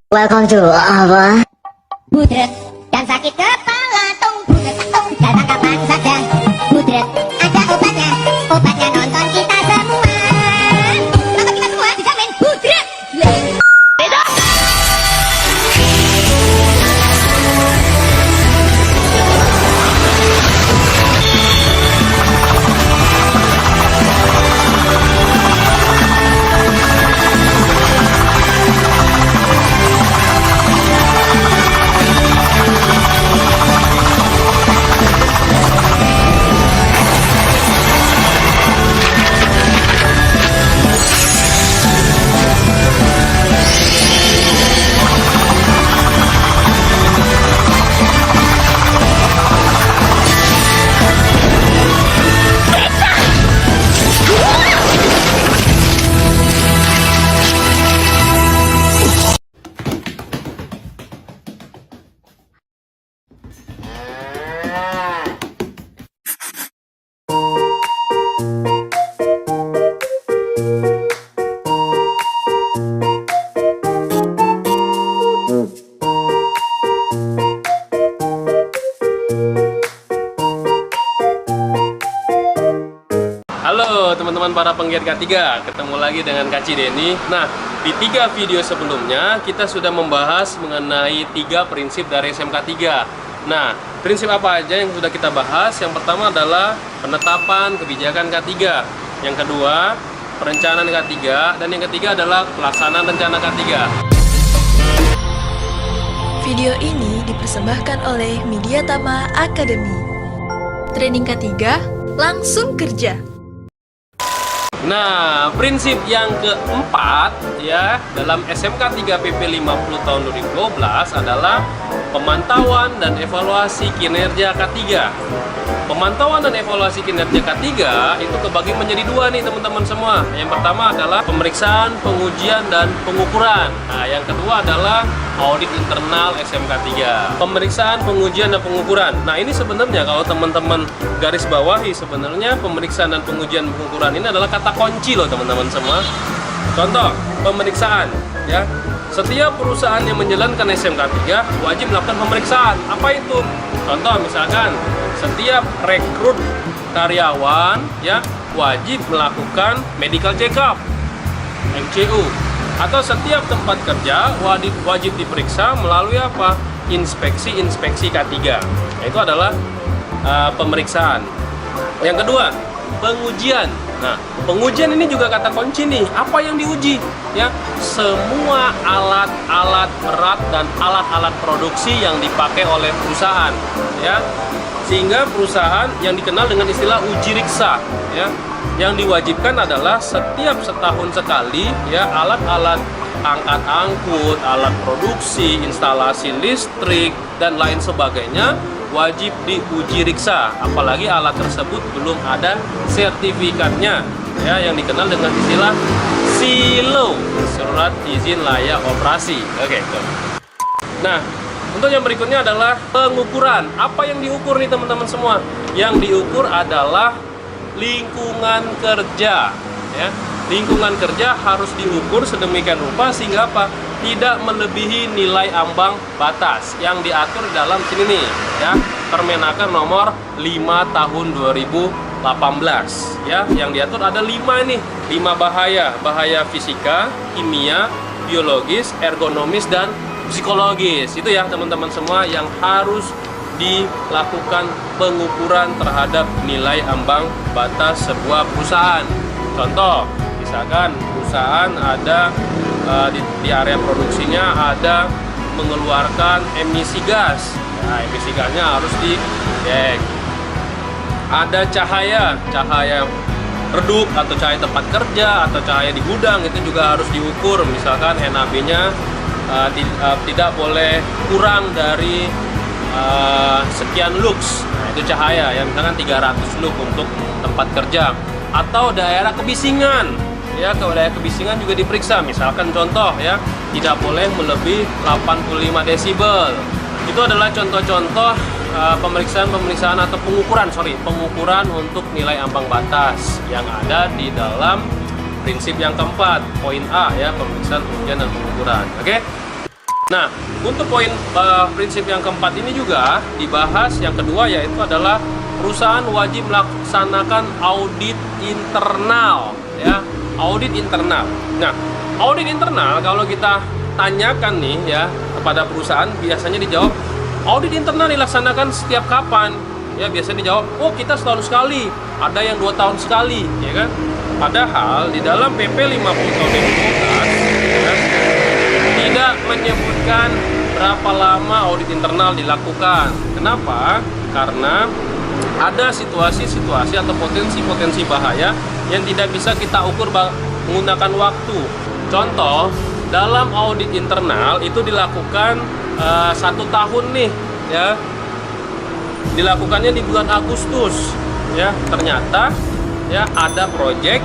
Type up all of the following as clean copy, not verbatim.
Welcome to apa? Budret dan sakit kepala budret datang kapan saja. Budret ada obatnya, obatnya nonton kita semua. Nonton kita semua dijamin budret. Beda. Halo teman-teman para penggiat K3, ketemu lagi dengan Kak Cideni. Nah, di 3 video sebelumnya kita sudah membahas mengenai 3 prinsip dari SMK 3. Nah, prinsip apa aja yang sudah kita bahas? Yang pertama adalah penetapan kebijakan K3. Yang kedua, perencanaan K3. Dan yang ketiga adalah pelaksanaan rencana K3. Video ini dipersembahkan oleh Mediatama Academy. Training K3, langsung kerja. Nah, prinsip yang keempat ya dalam SMK 3 PP 50 tahun 2012 adalah pemantauan dan evaluasi kinerja K3. Pemantauan dan evaluasi kinerja K3 itu kebagi menjadi 2 nih teman-teman semua. Yang pertama adalah pemeriksaan, pengujian, dan pengukuran. Nah, yang kedua adalah audit internal SMK 3. Pemeriksaan, pengujian, dan pengukuran. Nah, ini sebenarnya kalau teman-teman garis bawahi, sebenarnya pemeriksaan dan pengujian pengukuran ini adalah kata kunci loh teman-teman semua. Contoh, pemeriksaan ya. Setiap perusahaan yang menjalankan SMK 3 wajib melakukan pemeriksaan. Apa itu? Contoh misalkan setiap rekrut karyawan ya wajib melakukan medical check up MCU, atau setiap tempat kerja wajib diperiksa melalui apa? Inspeksi K3. Nah, itu adalah pemeriksaan. Yang kedua, pengujian. Nah, pengujian ini juga kata kunci nih. Apa yang diuji? Ya, semua alat-alat berat dan alat-alat produksi yang dipakai oleh perusahaan, ya. Sehingga perusahaan yang dikenal dengan istilah uji riksa, ya. Yang diwajibkan adalah setiap setahun sekali, ya, alat-alat angkat angkut, alat produksi, instalasi listrik dan lain sebagainya wajib diuji riksa, apalagi alat tersebut belum ada sertifikatnya ya, yang dikenal dengan istilah SILO, surat izin layak operasi. Oke. Nah, untuk yang berikutnya adalah pengukuran. Apa yang diukur nih teman-teman semua? Yang diukur adalah lingkungan kerja ya. Lingkungan kerja harus diukur sedemikian rupa sehingga apa? Tidak melebihi nilai ambang batas yang diatur dalam sini nih ya, Permenaker nomor 5 tahun 2018 ya. Yang diatur ada 5 nih, 5 bahaya fisika, kimia, biologis, ergonomis, dan psikologis. Itu ya teman-teman semua yang harus dilakukan pengukuran terhadap nilai ambang batas sebuah perusahaan. Contoh misalkan perusahaan ada di area produksinya ada mengeluarkan emisi gas. Nah, emisi gasnya harus dicek. Ada cahaya redup atau cahaya tempat kerja atau cahaya di gudang, itu juga harus diukur. Misalkan NAB-nya tidak boleh kurang dari sekian lux. Nah, itu cahaya ya, misalkan 300 lux untuk tempat kerja. Atau daerah kebisingan ya, ke daerah kebisingan juga diperiksa. Misalkan contoh ya, tidak boleh melebihi 85 desibel. Itu adalah contoh-contoh pemeriksaan atau pengukuran untuk nilai ambang batas yang ada di dalam prinsip yang keempat, poin A ya, pemeriksaan, pengujian, dan pengukuran. Oke. Nah, untuk poin prinsip yang keempat ini juga dibahas. Yang kedua yaitu adalah perusahaan wajib melaksanakan audit internal, ya, audit internal. Nah, audit internal kalau kita tanyakan nih ya kepada perusahaan, biasanya dijawab audit internal dilaksanakan setiap kapan? Ya, biasanya dijawab, oh kita setahun sekali, ada yang 2 tahun sekali, ya kan? Padahal di dalam PP 50 tahun 2012 ya, tidak menyebutkan berapa lama audit internal dilakukan. Kenapa? Karena ada situasi-situasi atau potensi-potensi bahaya yang tidak bisa kita ukur menggunakan waktu. Contoh, dalam audit internal itu dilakukan 1 tahun nih, ya, dilakukannya di bulan Agustus, ya. Ternyata ya ada proyek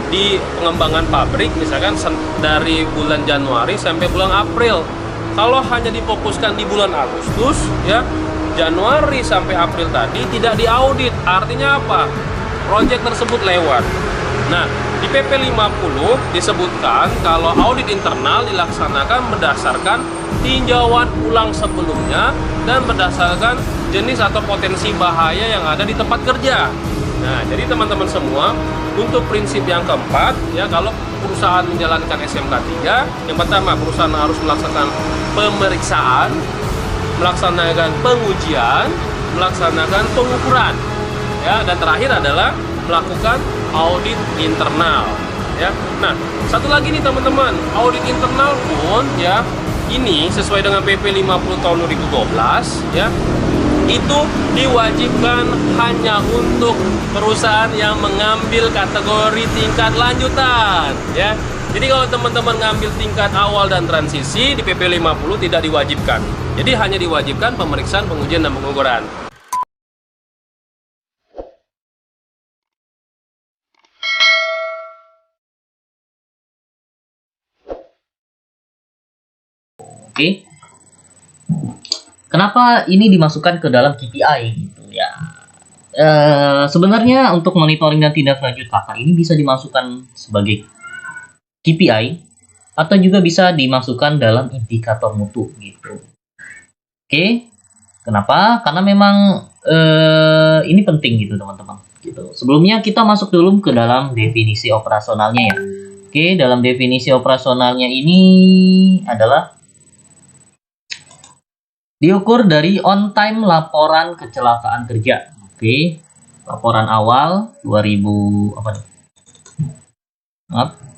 di pengembangan pabrik misalkan dari bulan Januari sampai bulan April. Kalau hanya difokuskan di bulan Agustus, ya, Januari sampai April tadi tidak diaudit, artinya apa? Proyek tersebut lewat. Nah, di PP 50 disebutkan kalau audit internal dilaksanakan berdasarkan tinjauan ulang sebelumnya dan berdasarkan jenis atau potensi bahaya yang ada di tempat kerja. Nah, jadi teman-teman semua, untuk prinsip yang keempat, ya, kalau perusahaan menjalankan SMK 3, yang pertama perusahaan harus melaksanakan pemeriksaan, melaksanakan pengujian, melaksanakan pengukuran, ya, dan terakhir adalah melakukan audit internal, ya. Nah, satu lagi nih teman-teman, audit internal pun ya ini sesuai dengan PP 50 tahun 2012 ya, itu diwajibkan hanya untuk perusahaan yang mengambil kategori tingkat lanjutan, ya. Jadi kalau teman-teman ngambil tingkat awal dan transisi di PP 50 tidak diwajibkan. Jadi hanya diwajibkan pemeriksaan, pengujian, dan pengukuran. Oke. Kenapa ini dimasukkan ke dalam KPI gitu ya? Sebenarnya untuk monitoring dan tindak lanjut KK ini bisa dimasukkan sebagai KPI atau juga bisa dimasukkan dalam indikator mutu gitu. Oke. Kenapa? Karena memang ini penting gitu teman-teman. Gitu. Sebelumnya kita masuk dulu ke dalam definisi operasionalnya ya. Oke, dalam definisi operasionalnya ini adalah diukur dari on time laporan kecelakaan kerja. Oke. Laporan awal 2000 apa nih?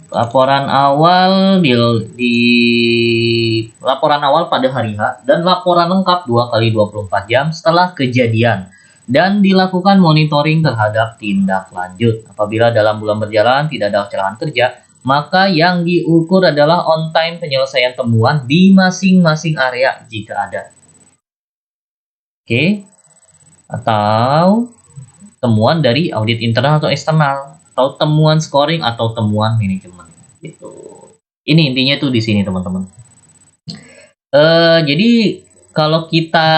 Laporan awal di laporan awal pada hari H dan laporan lengkap 2 kali 24 jam setelah kejadian dan dilakukan monitoring terhadap tindak lanjut. Apabila dalam bulan berjalan tidak ada kecelakaan kerja, maka yang diukur adalah on time penyelesaian temuan di masing-masing area jika ada. Oke, atau temuan dari audit internal atau eksternal, atau temuan scoring atau temuan manajemen. Gitu. Ini intinya tuh di sini teman-teman. Jadi kalau kita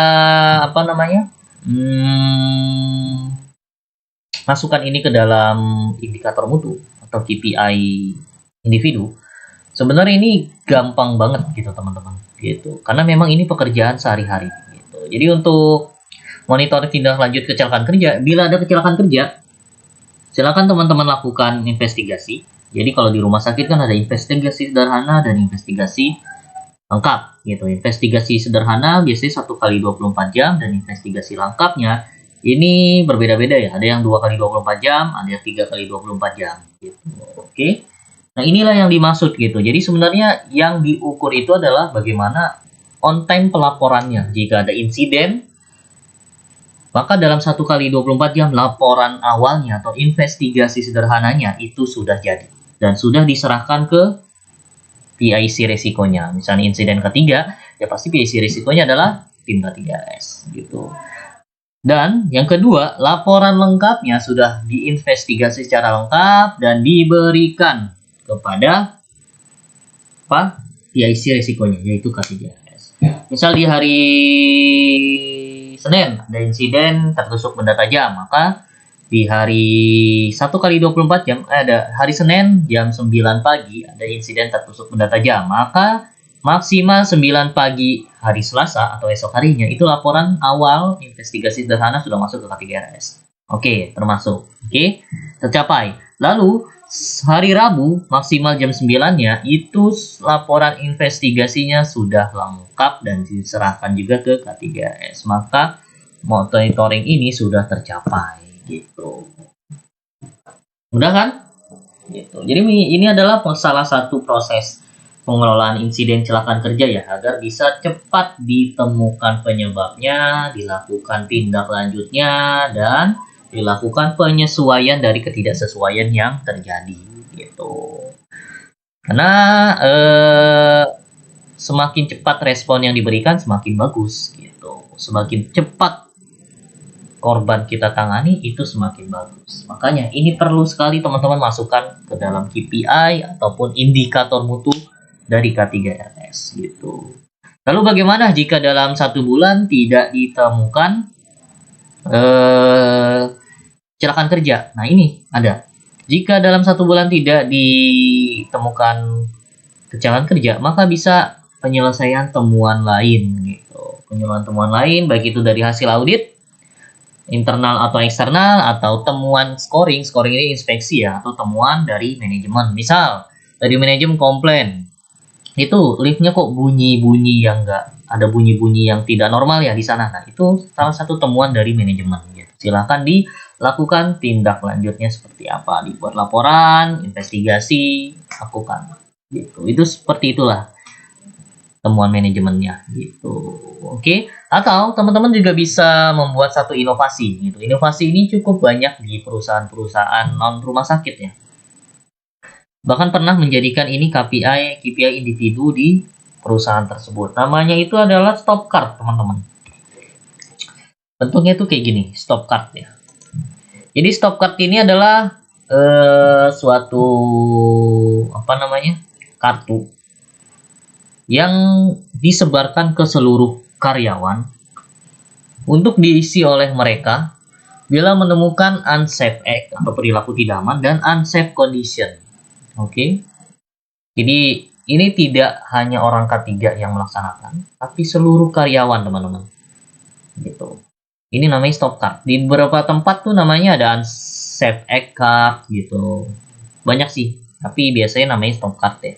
masukkan ini ke dalam indikator mutu atau KPI individu, sebenarnya ini gampang banget gitu teman-teman. Gitu. Karena memang ini pekerjaan sehari-hari. Jadi untuk monitor tindak lanjut kecelakaan kerja, bila ada kecelakaan kerja, silakan teman-teman lakukan investigasi. Jadi kalau di rumah sakit kan ada investigasi sederhana dan investigasi lengkap gitu. Investigasi sederhana biasanya 1 kali 24 jam dan investigasi lengkapnya ini berbeda-beda ya. Ada yang 2 kali 24 jam, ada yang 3 kali 24 jam gitu. Oke. Nah, inilah yang dimaksud gitu. Jadi sebenarnya yang diukur itu adalah bagaimana on time pelaporannya. Jika ada insiden, maka dalam 1 kali 24 jam laporan awalnya atau investigasi sederhananya itu sudah jadi dan sudah diserahkan ke PIC resikonya. Misalnya insiden ketiga, ya pasti PIC resikonya adalah tim K3S gitu. Dan yang kedua, laporan lengkapnya sudah diinvestigasi secara lengkap dan diberikan kepada PIC resikonya, yaitu K3S. Misal di hari Senin ada insiden tertusuk benda tajam, maka di hari 1 kali 24 jam ada hari Senin jam 9 pagi ada insiden tertusuk benda tajam, maka maksimal 9 pagi hari Selasa atau esok harinya itu laporan awal investigasi sederhana sudah masuk ke K3 RS. Oke, termasuk. Oke, tercapai. Lalu hari Rabu maksimal jam 9-nya itu laporan investigasinya sudah lengkap dan diserahkan juga ke K3 RS. Maka monitoring ini sudah tercapai gitu. Mudah kan? Gitu. Jadi ini adalah salah satu proses pengelolaan insiden kecelakaan kerja ya, agar bisa cepat ditemukan penyebabnya, dilakukan tindak lanjutnya, dan dilakukan penyesuaian dari ketidaksesuaian yang terjadi gitu. Karena semakin cepat respon yang diberikan semakin bagus gitu. Semakin cepat korban kita tangani itu semakin bagus. Makanya ini perlu sekali teman-teman masukkan ke dalam KPI ataupun indikator mutu dari K3 RS gitu. Lalu bagaimana jika dalam 1 bulan tidak ditemukan kecelakaan kerja? Nah ini ada. Jika dalam 1 bulan tidak ditemukan kecelakaan kerja, maka bisa penyelesaian temuan lain gitu. Penyelesaian temuan lain baik itu dari hasil audit internal atau eksternal, atau temuan scoring ini inspeksi ya, atau temuan dari manajemen. Misal dari manajemen komplain, itu liftnya kok bunyi-bunyi yang enggak, ada bunyi-bunyi yang tidak normal ya di sana. Nah itu salah satu temuan dari manajemen gitu. Silahkan dilakukan tindak lanjutnya seperti apa, dibuat laporan, investigasi, lakukan gitu. Itu seperti itulah temuan manajemennya gitu. Oke, atau teman-teman juga bisa membuat satu inovasi gitu. Inovasi ini cukup banyak di perusahaan-perusahaan non rumah sakit ya. Bahkan pernah menjadikan ini KPI individu di perusahaan tersebut. Namanya itu adalah stop card, teman-teman. Bentuknya itu kayak gini, stop card ya. Jadi stop card ini adalah suatu kartu yang disebarkan ke seluruh karyawan untuk diisi oleh mereka bila menemukan unsafe act atau perilaku tidak aman dan unsafe condition. Oke. Jadi ini tidak hanya orang K3 yang melaksanakan, tapi seluruh karyawan, teman-teman. Gitu. Ini namanya stop card. Di beberapa tempat tuh namanya ada unsafe act card gitu. Banyak sih, tapi biasanya namanya stop card ya.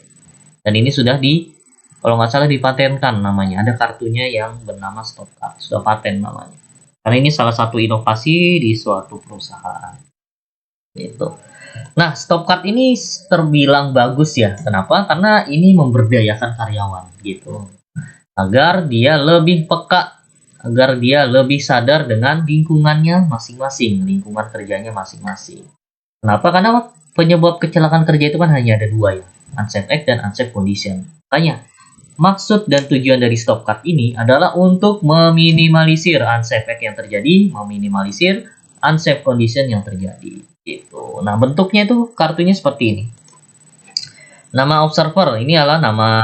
Dan ini sudah kalau nggak salah dipatenkan namanya. Ada kartunya yang bernama stop card, sudah paten namanya. Karena ini salah satu inovasi di suatu perusahaan. Gitu. Nah, stop card ini terbilang bagus ya. Kenapa? Karena ini memberdayakan karyawan gitu. Agar dia lebih peka, agar dia lebih sadar dengan lingkungannya masing-masing, lingkungan kerjanya masing-masing. Kenapa? Karena penyebab kecelakaan kerja itu kan hanya ada 2 ya, unsafe act dan unsafe condition. Makanya maksud dan tujuan dari stop card ini adalah untuk meminimalisir unsafe act yang terjadi, meminimalisir unsafe condition yang terjadi. Gitu. Nah, bentuknya itu kartunya seperti ini. Nama observer ini adalah nama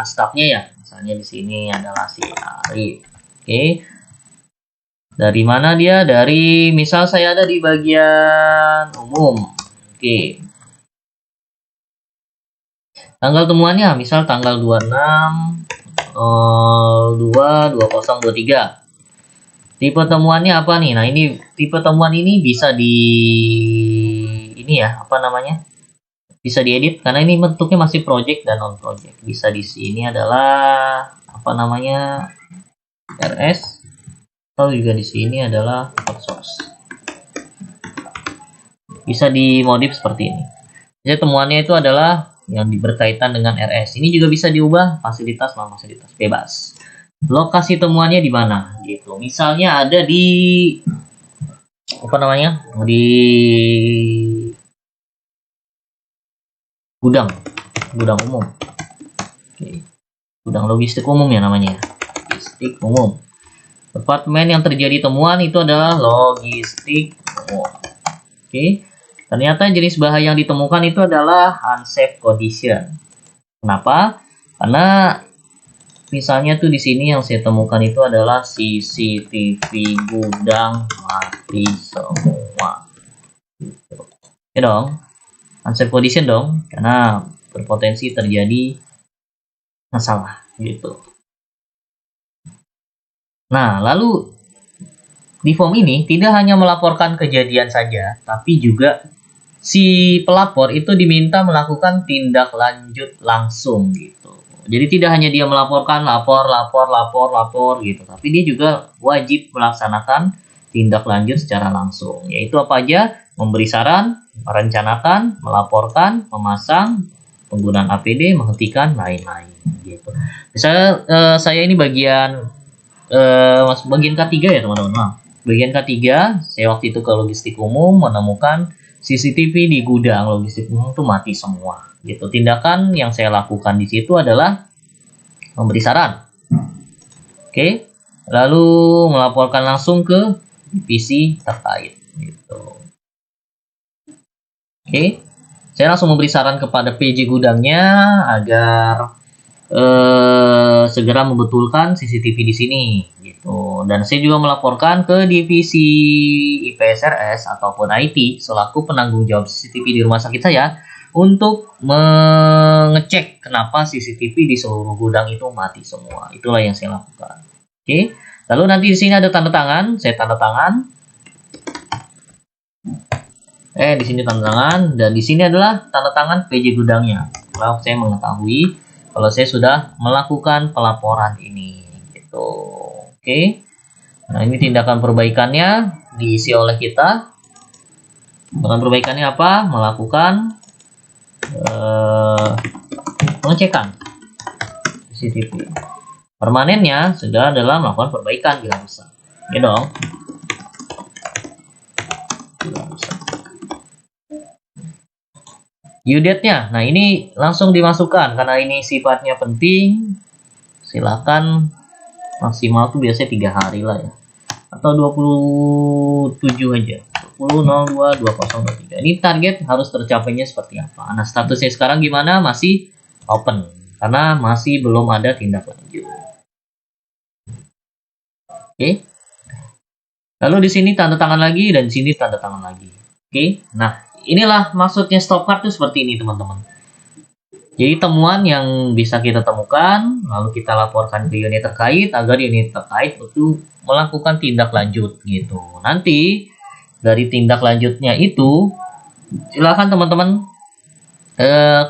staffnya ya. Misalnya di sini adalah si Arif. Oke. Dari mana dia? Dari misal saya ada di bagian umum. Oke. Tanggal temuannya misal tanggal 26/2/2023. Tipe temuannya apa nih? Nah, ini tipe temuan ini bisa bisa diedit karena ini bentuknya masih project dan non project. Bisa di sini adalah RS, atau juga di sini adalah outsource. Bisa dimodif seperti ini. Jadi temuannya itu adalah yang berkaitan dengan RS. Ini juga bisa diubah fasilitas non fasilitas, bebas. Lokasi temuannya di mana gitu. Misalnya ada di di gudang umum. Oke. Gudang logistik umum ya namanya. Logistik umum. Departemen yang terjadi temuan itu adalah logistik umum. Oke. Ternyata jenis bahaya yang ditemukan itu adalah unsafe condition. Kenapa? Karena misalnya tuh di sini yang saya temukan itu adalah CCTV gudang mati semua. Gitu. Oke dong. Unsafe condition dong, karena berpotensi terjadi masalah gitu. Nah, lalu di form ini tidak hanya melaporkan kejadian saja, tapi juga si pelapor itu diminta melakukan tindak lanjut langsung gitu. Jadi tidak hanya dia melaporkan lapor gitu, tapi dia juga wajib melaksanakan tindak lanjut secara langsung. Yaitu apa aja? Memberi saran, merencanakan, melaporkan, memasang, penggunaan APD, menghentikan, lain-lain gitu. Misalnya saya ini bagian ketiga ya teman-teman. Nah, bagian ketiga, saya waktu itu ke logistik umum menemukan CCTV di gudang logistik umum itu mati semua. Gitu. Tindakan yang saya lakukan di situ adalah memberi saran. Oke. Lalu melaporkan langsung ke divisi terkait gitu. Oke. Saya langsung memberi saran kepada PJ gudangnya agar segera membetulkan CCTV di sini gitu. Dan saya juga melaporkan ke divisi IPSRS ataupun IT selaku penanggung jawab CCTV di rumah sakit saya untuk mengecek kenapa CCTV di seluruh gudang itu mati semua. Itulah yang saya lakukan. Oke. Lalu nanti di sini ada tanda tangan, saya tanda tangan. Di sini tanda tangan dan di sini adalah tanda tangan PJ gudangnya. Kalau saya mengetahui kalau saya sudah melakukan pelaporan ini gitu. Oke. Nah, ini tindakan perbaikannya diisi oleh kita. Tindakan perbaikannya apa? Melakukan pengecekan CCTV. Permanennya sudah adalah melakukan perbaikan bila rusak. Ya dong. Bila rusak. Due date-nya, nah ini langsung dimasukkan karena ini sifatnya penting. Silakan maksimal tuh biasanya 3 hari lah ya, atau 27 aja, 20.02.2023. Ini target harus tercapainya seperti apa? Nah, statusnya sekarang gimana? Masih open karena masih belum ada tindak lanjut. Oke. Lalu di sini tanda tangan lagi dan di sini tanda tangan lagi. Oke. Nah, inilah maksudnya stop card itu seperti ini teman-teman. Jadi temuan yang bisa kita temukan lalu kita laporkan ke unit terkait agar unit terkait itu melakukan tindak lanjut gitu. Nanti dari tindak lanjutnya itu silakan teman-teman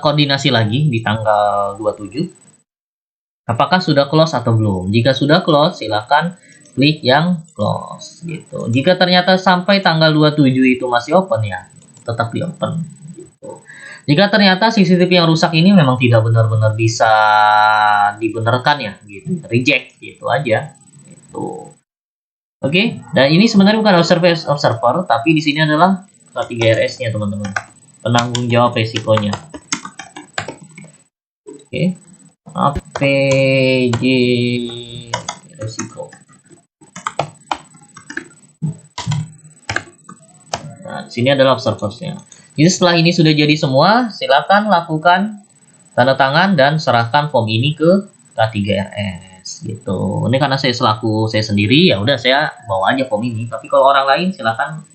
koordinasi lagi di tanggal 27. Apakah sudah close atau belum? Jika sudah close silakan klik yang close gitu. Jika ternyata sampai tanggal 27 itu masih open ya tetap di open gitu. Jika ternyata CCTV yang rusak ini memang tidak benar-benar bisa dibenarkan ya gitu, reject gitu aja gitu. Oke, dan ini sebenarnya bukan observer tapi di sini adalah K3RS-nya teman-teman, penanggung jawab resikonya. Oke, APJ resiko. Nah, sini adalah observersnya. Jadi setelah ini sudah jadi semua, silakan lakukan tanda tangan dan serahkan form ini ke K3RS gitu. Ini karena saya selaku saya sendiri, ya udah saya bawa aja form ini. Tapi kalau orang lain silakan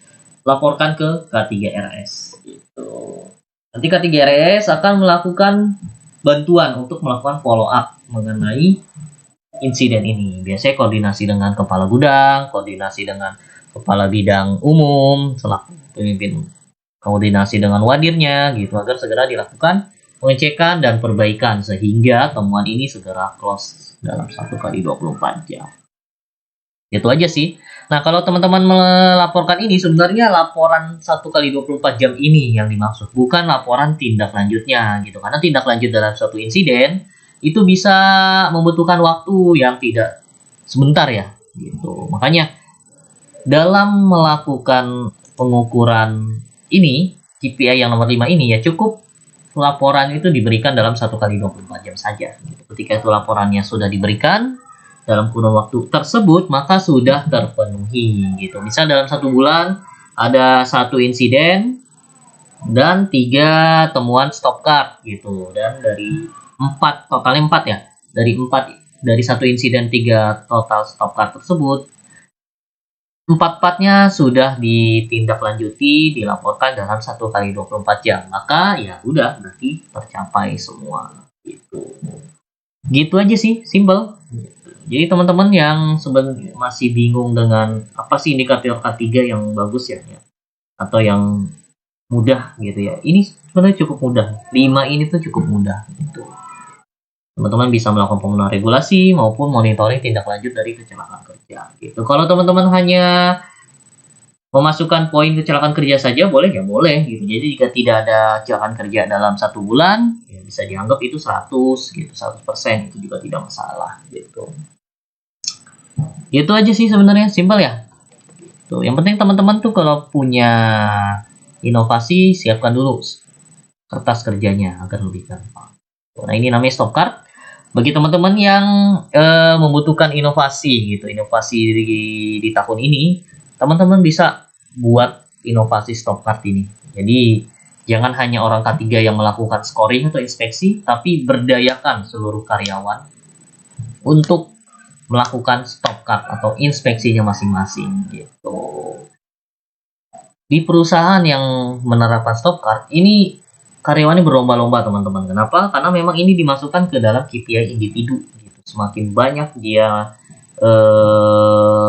laporkan ke K3RS gitu. Nanti K3RS akan melakukan bantuan untuk melakukan follow up mengenai insiden ini. Biasanya koordinasi dengan kepala gudang, koordinasi dengan kepala bidang umum, selaku pemimpin, koordinasi dengan wadirnya gitu agar segera dilakukan pengecekan dan perbaikan sehingga temuan ini segera close dalam 1x24 jam. Itu aja sih. Nah, kalau teman-teman melaporkan ini sebenarnya laporan 1x24 jam ini yang dimaksud, bukan laporan tindak lanjutnya gitu. Karena tindak lanjut dalam suatu insiden itu bisa membutuhkan waktu yang tidak sebentar ya gitu. Makanya dalam melakukan pengukuran ini, KPI yang nomor 5 ini ya cukup laporan itu diberikan dalam 1x24 jam saja. Gitu. Ketika itu laporannya sudah diberikan dalam kurun waktu tersebut, maka sudah terpenuhi. Gitu. Misal dalam 1 bulan ada 1 insiden dan 3 temuan stop card gitu. Dan dari 4 totalnya 4 ya. Dari 1 insiden 3 total stop card tersebut, 4-4-nya sudah ditindaklanjuti, dilaporkan dalam 1x24 jam. Maka ya udah berarti tercapai semua gitu. Gitu aja sih, simple. Jadi teman-teman yang masih bingung dengan apa sih indikator K3 yang bagus ya, atau yang mudah gitu ya. Ini sebenarnya cukup mudah. 5 ini tuh cukup mudah gitu. Teman-teman bisa melakukan pemenuhan regulasi maupun monitoring tindak lanjut dari kecelakaan kerja gitu. Kalau teman-teman hanya memasukkan poin kecelakaan kerja saja boleh ya boleh gitu. Jadi jika tidak ada kecelakaan kerja dalam 1 bulan ya bisa dianggap itu 100 gitu, 100% itu juga tidak masalah gitu. Itu aja sih sebenarnya, simpel ya. Tuh, yang penting teman-teman tuh kalau punya inovasi siapkan dulu kertas kerjanya agar lebih gampang. Nah, ini namanya stop card. Bagi teman-teman yang membutuhkan inovasi gitu, inovasi di tahun ini, teman-teman bisa buat inovasi stop card ini. Jadi jangan hanya orang K3 yang melakukan scoring atau inspeksi, tapi berdayakan seluruh karyawan untuk melakukan stop card atau inspeksinya masing-masing gitu. Di perusahaan yang menerapkan stop card ini karyawannya berlomba-lomba teman-teman. Kenapa? Karena memang ini dimasukkan ke dalam KPI individu gitu. Semakin banyak dia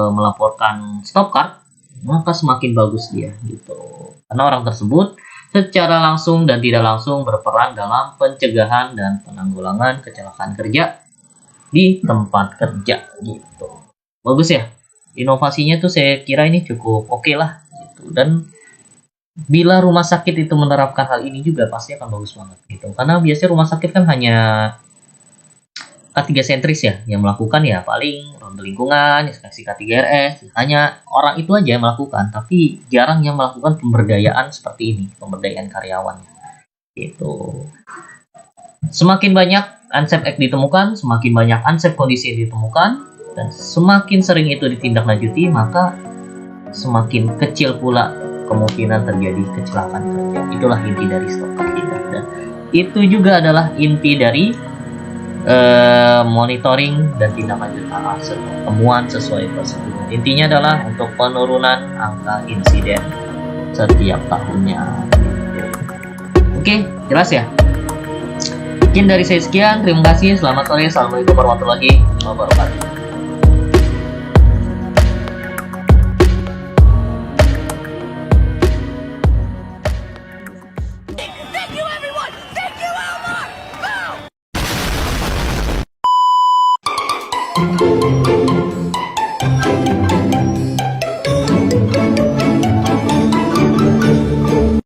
melaporkan stop card, maka semakin bagus dia gitu. Karena orang tersebut secara langsung dan tidak langsung berperan dalam pencegahan dan penanggulangan kecelakaan kerja di tempat kerja gitu. Bagus ya, inovasinya tuh saya kira ini cukup oke lah gitu. Dan bila rumah sakit itu menerapkan hal ini juga pasti akan bagus banget gitu. Karena biasanya rumah sakit kan hanya K3 sentris ya yang melakukan, ya paling ronde lingkungan, inspeksi K3RS, hanya orang itu aja yang melakukan, tapi jarang yang melakukan pemberdayaan seperti ini, pemberdayaan karyawannya gitu. Semakin banyak unsafe act ditemukan, semakin banyak unsafe kondisi yang ditemukan, dan semakin sering itu ditindaklanjuti, maka semakin kecil pula kemungkinan terjadi kecelakaan kerja. Itulah inti dari stop card kita. Dan itu juga adalah inti dari monitoring dan tindak lanjut temuan sesuai prosedur. Intinya adalah untuk penurunan angka insiden setiap tahunnya. Oke, jelas ya? Mungkin dari saya sekian, terima kasih, selamat sore, assalamualaikum warahmatullahi wabarakatuh.